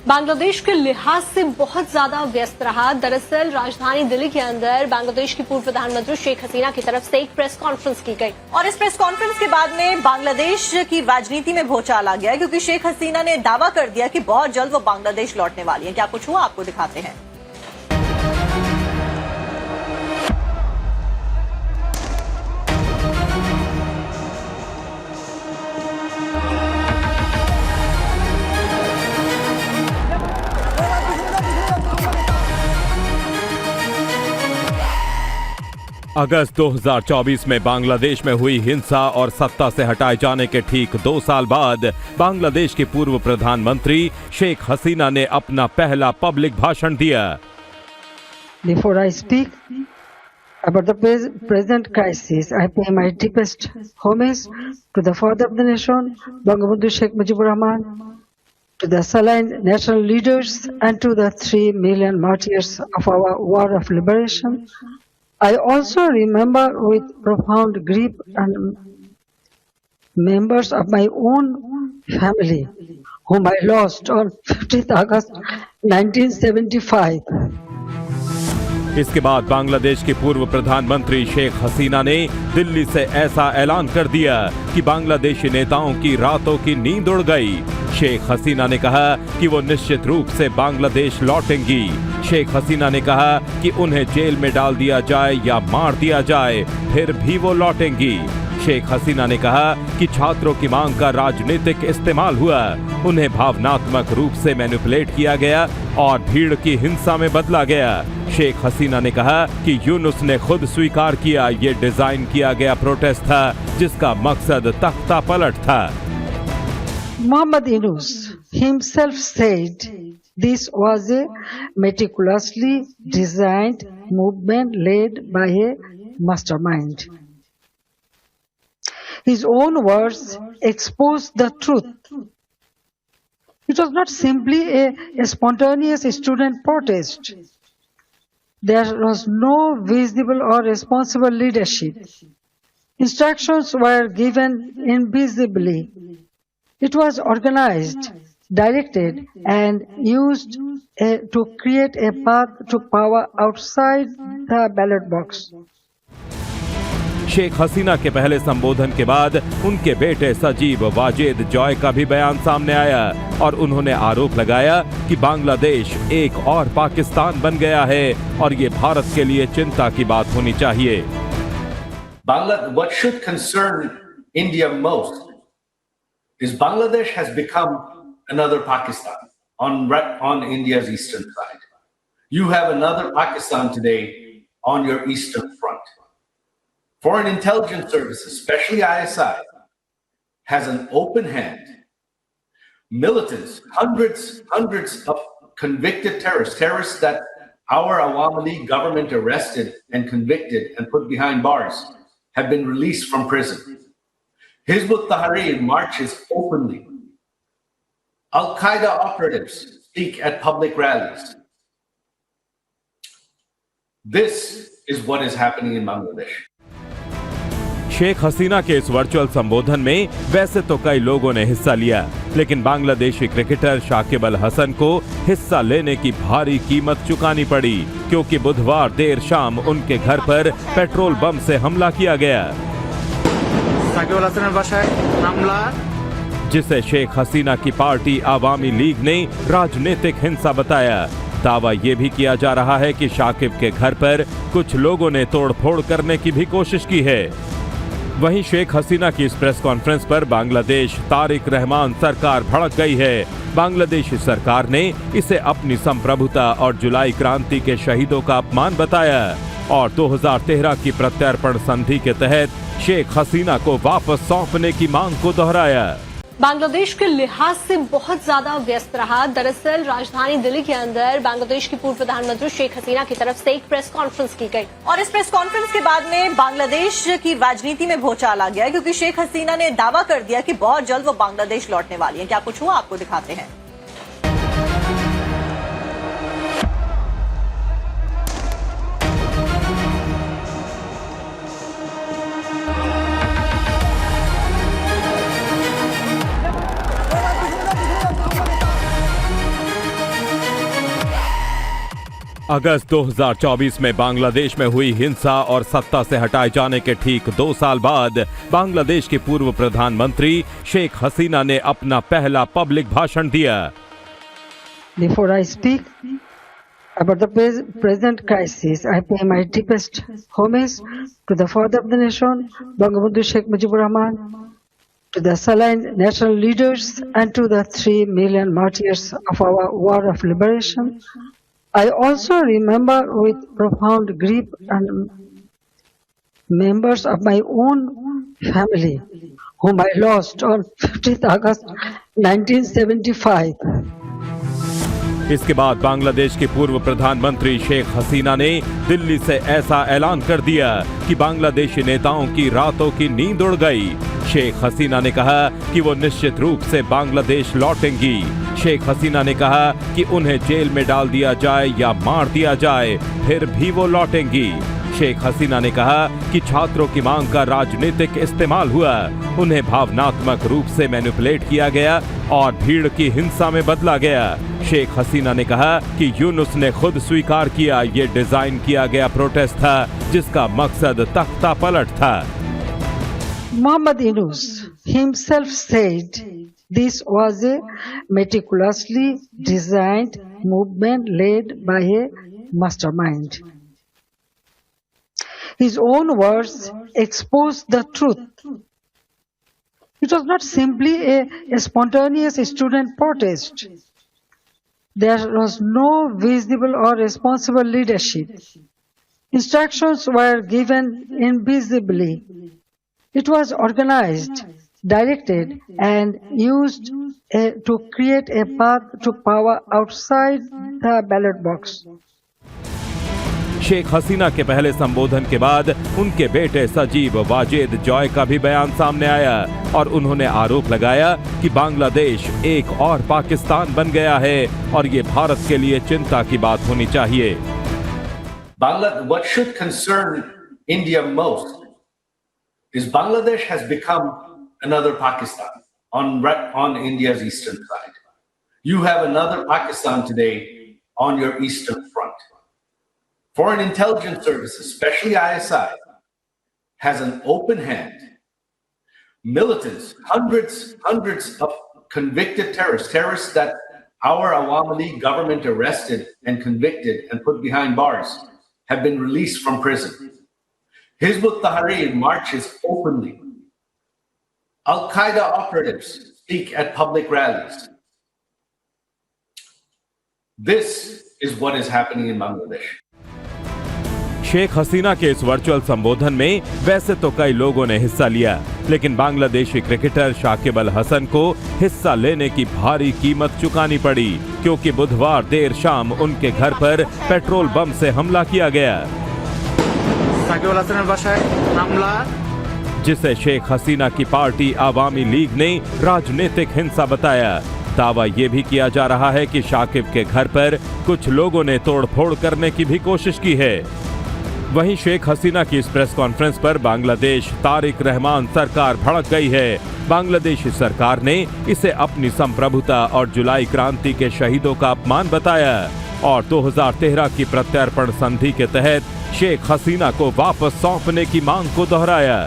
बांग्लादेश के लिहाज से बहुत ज्यादा व्यस्त रहा। दरअसल राजधानी दिल्ली के अंदर बांग्लादेश की पूर्व प्रधानमंत्री शेख हसीना की तरफ से एक प्रेस कॉन्फ्रेंस की गई और इस प्रेस कॉन्फ्रेंस के बाद में बांग्लादेश की राजनीति में भूचाल आ गया, क्योंकि शेख हसीना ने दावा कर दिया कि बहुत जल्द वो बांग्लादेश लौटने वाली है। क्या कुछ हुआ, आपको दिखाते हैं। अगस्त 2024 में बांग्लादेश में हुई हिंसा और सत्ता से हटाए जाने के ठीक 2 साल बाद बांग्लादेश के पूर्व प्रधानमंत्री शेख हसीना ने अपना पहला पब्लिक भाषण दिया। Before I speak about the present crisis, I pay my deepest homage to the father of the nation, Bangabandhu Sheikh Mujibur Rahman, to the Saline national leaders, and to the 3 million martyrs of our war of liberation. I also remember with profound grief and members of my own family, whom I lost on 15th August 1975. इसके बाद बांग्लादेश के पूर्व प्रधानमंत्री शेख हसीना ने दिल्ली से ऐसा ऐलान कर दिया कि बांग्लादेशी नेताओं की रातों की नींद उड़ गई। शेख हसीना ने कहा कि वो निश्चित रूप से बांग्लादेश लौटेंगी। शेख हसीना ने कहा कि उन्हें जेल में डाल दिया जाए या मार दिया जाए, फिर भी वो लौटेंगी। शेख हसीना ने कहा कि छात्रों की मांग का राजनीतिक इस्तेमाल हुआ, उन्हें भावनात्मक रूप से मैनिपुलेट किया गया और भीड़ की हिंसा में बदला गया। शेख हसीना ने कहा कि यूनुस ने खुद स्वीकार किया ये डिजाइन किया गया प्रोटेस्ट था जिसका मकसद तख्ता पलट था। Muhammad Yunus himself said this was a meticulously designed movement led by a mastermind. His own words exposed the truth. It was not simply a spontaneous student protest. There was no visible or responsible leadership. Instructions were given invisibly. It was organized, directed, and used to create a path to power outside the ballot box. Sheikh Hasina के पहले संबोधन के बाद उनके बेटे सजीब Wajid Joy का भी बयान सामने आया और उन्होंने आरोप लगाया कि बांग्लादेश एक और पाकिस्तान बन गया है और ये भारत के लिए चिंता की बात होनी चाहिए। What should concern India most is Bangladesh has become another Pakistan on India's eastern side. You have another Pakistan today on your eastern front. Foreign intelligence services, especially ISI, has an open hand. Militants, hundreds of convicted terrorists that our Awami League government arrested and convicted and put behind bars, have been released from prison. Hizb ut-Tahrir marches openly. Al-Qaeda operatives speak at public rallies. This is what is happening in Bangladesh. Sheikh Hasina के इस virtual संबोधन में वैसे तो कई लोगों ने हिस्सा लिया, लेकिन बांग्लादेशी क्रिकेटर शाकिब अल हसन को हिस्सा लेने की भारी कीमत चुकानी पड़ी, क्योंकि बुधवार देर शाम उनके घर पर पेट्रोल बम से हमला किया गया, जिसे शेख हसीना की पार्टी आवामी लीग ने राजनीतिक हिंसा बताया। दावा यह भी किया जा रहा है कि शाकिब के घर पर कुछ लोगों ने तोड़फोड़ करने की भी कोशिश की है। वहीं शेख हसीना की इस प्रेस कॉन्फ्रेंस पर बांग्लादेश तारिक रहमान सरकार भड़क गई है। बांग्लादेशी सरकार ने इसे अपनी संप्रभुता और जुलाई क्रांति के शहीदों का अपमान बताया और 2013 की प्रत्यर्पण संधि के तहत शेख हसीना को वापस सौंपने की मांग को दोहराया। बांग्लादेश के लिहाज से बहुत ज्यादा व्यस्त रहा। दरअसल राजधानी दिल्ली के अंदर बांग्लादेश की पूर्व प्रधानमंत्री शेख हसीना की तरफ से एक प्रेस कॉन्फ्रेंस की गई और इस प्रेस कॉन्फ्रेंस के बाद में बांग्लादेश की राजनीति में भूचाल आ गया, क्योंकि शेख हसीना ने दावा कर दिया कि बहुत जल्द वो बांग्लादेश लौटने वाली है। क्या कुछ हुआ, आपको दिखाते हैं। अगस्त 2024 में बांग्लादेश में हुई हिंसा और सत्ता से हटाए जाने के ठीक 2 साल बाद बांग्लादेश की पूर्व प्रधानमंत्री शेख हसीना ने अपना पहला पब्लिक भाषण दिया। Before I speak about the present crisis, I pay my deepest homage to the father of the nation, Bangabandhu Sheikh Mujibur Rahman, to the Saline national leaders, and to the 3 million martyrs of our war of liberation. I also remember with profound grief and members of my own family, whom I lost on 15th August 1975. इसके बाद बांग्लादेश के पूर्व प्रधानमंत्री शेख हसीना ने दिल्ली से ऐसा ऐलान कर दिया कि बांग्लादेशी नेताओं की रातों की नींद उड़ गई। शेख हसीना ने कहा कि वो निश्चित रूप से बांग्लादेश लौटेंगी। शेख हसीना ने कहा कि उन्हें जेल में डाल दिया जाए या मार दिया जाए, फिर भी वो लौटेंगी। शेख हसीना ने कहा कि छात्रों की मांग का राजनीतिक इस्तेमाल हुआ, उन्हें भावनात्मक रूप से मैनिपुलेट किया गया और भीड़ की हिंसा में बदला गया। शेख हसीना ने कहा कि यूनुस ने खुद स्वीकार किया ये डिजाइन किया गया प्रोटेस्ट था जिसका मकसद तख्ता पलट था। Muhammad Yunus himself said this was a meticulously designed movement led by a mastermind. His own words exposed the truth. It was not simply a spontaneous student protest. There was no visible or responsible leadership. Instructions were given invisibly. It was organized, directed, and used to create a path to power outside the ballot box. Sheikh Hasina के पहले संबोधन के बाद उनके बेटे सजीब Wazed Joy का भी बयान सामने आया और उन्होंने आरोप लगाया कि बांग्लादेश एक और पाकिस्तान बन गया है और ये भारत के लिए चिंता की बात होनी चाहिए। What should concern India most is Bangladesh has become another Pakistan on India's eastern side. You have another Pakistan today on your eastern front. Foreign intelligence services, especially ISI, has an open hand. Militants, hundreds of convicted terrorists that our Awami League government arrested and convicted and put behind bars, have been released from prison. Hizb ut-Tahrir marches openly. Al-Qaeda operatives speak at public rallies. This is what is happening in Bangladesh. Sheikh Hasina के इस virtual संबोधन में वैसे तो कई लोगों ने हिस्सा लिया, लेकिन बांग्लादेशी क्रिकेटर शाकिब अल हसन को हिस्सा लेने की भारी कीमत चुकानी पड़ी, क्योंकि बुधवार देर शाम उनके घर पर पेट्रोल बम से हमला किया गया, शाकिब अल हसনের বাসায় हमला, जिसे शेख हसीना की पार्टी आवामी लीग ने राजनीतिक हिंसा बताया। दावा यह भी किया जा रहा है कि शाकिब के घर पर कुछ लोगों ने तोड़फोड़ करने की भी कोशिश की है। वहीं शेख हसीना की इस प्रेस कॉन्फ्रेंस पर बांग्लादेश तारिक रहमान सरकार भड़क गई है। बांग्लादेशी सरकार ने इसे अपनी संप्रभुता और जुलाई क्रांति के शहीदों का अपमान बताया और 2013 की प्रत्यर्पण संधि के तहत शेख हसीना को वापस सौंपने की मांग को दोहराया।